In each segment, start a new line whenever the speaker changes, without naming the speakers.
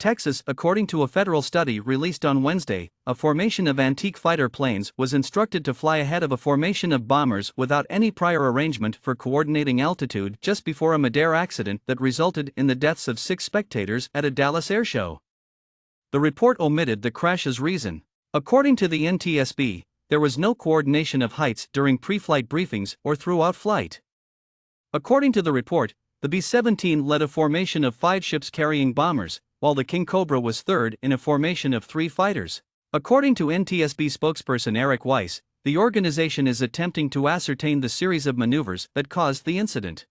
Texas. According to a federal study released on Wednesday, a formation of antique fighter planes was instructed to fly ahead of a formation of bombers without any prior arrangement for coordinating altitude just before a midair accident that resulted in the deaths of 6 spectators at a Dallas airshow. The report omitted the crash's reason. According to the NTSB, there was no coordination of heights during pre-flight briefings or throughout flight. According to the report, the B-17 led a formation of 5 ships carrying bombers, while the Kingcobra was third in a formation of 3 fighters. According to NTSB spokesperson Eric Weiss, the organization is attempting to ascertain the series of maneuvers that caused the incident.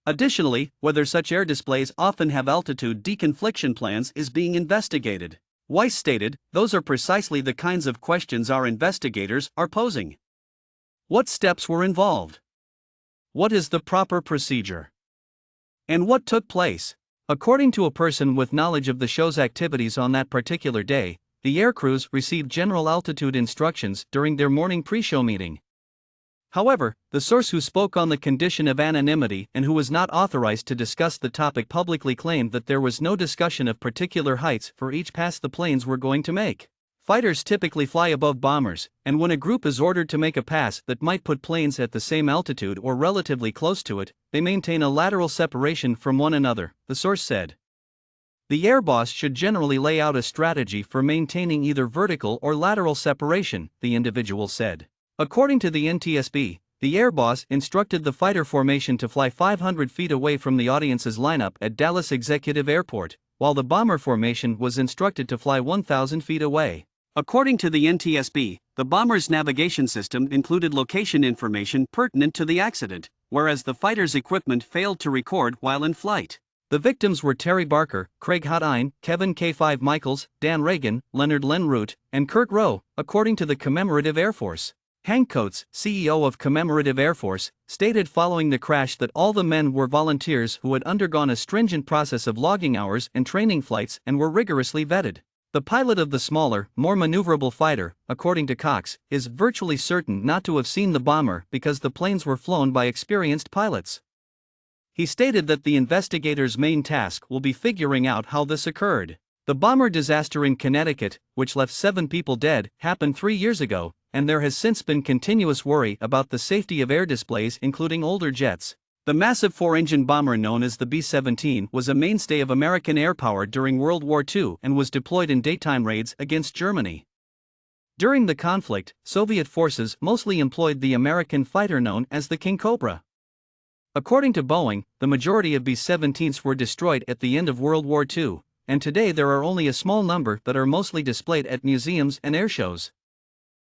Additionally, whether such air displays often have altitude deconfliction plans is being investigated. Weiss stated, "Those are precisely the kinds of questions our investigators are posing. What steps were involved? What is the proper procedure? And what took place?" According to a person with knowledge of the show's activities on that particular day, the air crews received general altitude instructions during their morning pre-show meeting. However, the source who spoke on the condition of anonymity and who was not authorized to discuss the topic publicly claimed that there was no discussion of particular heights for each pass the planes were going to make. Fighters typically fly above bombers, and when a group is ordered to make a pass that might put planes at the same altitude or relatively close to it, they maintain a lateral separation from one another, the source said. The air boss should generally lay out a strategy for maintaining either vertical or lateral separation, the individual said. According to the NTSB, the air boss instructed the fighter formation to fly 500 feet away from the audience's lineup at Dallas Executive Airport, while the bomber formation was instructed to fly 1,000 feet away. According to the NTSB, the bomber's navigation system included location information pertinent to the accident, whereas the fighter's equipment failed to record while in flight. The victims were Terry Barker, Craig Hotine, Kevin K5 Michaels, Dan Reagan, Leonard Len Root, and Kurt Rowe, according to the Commemorative Air Force. Hank Coates, CEO of Commemorative Air Force, stated following the crash that all the men were volunteers who had undergone a stringent process of logging hours and training flights and were rigorously vetted. The pilot of the smaller, more maneuverable fighter, according to Cox, is virtually certain not to have seen the bomber because the planes were flown by experienced pilots. He stated that the investigators' main task will be figuring out how this occurred. The bomber disaster in Connecticut, which left 7 people dead, happened 3 years ago, and there has since been continuous worry about the safety of air displays including older jets. The massive 4-engine bomber known as the B-17 was a mainstay of American air power during World War II and was deployed in daytime raids against Germany. During the conflict, Soviet forces mostly employed the American fighter known as the Kingcobra. According to Boeing, the majority of B-17s were destroyed at the end of World War II, and today there are only a small number that are mostly displayed at museums and airshows.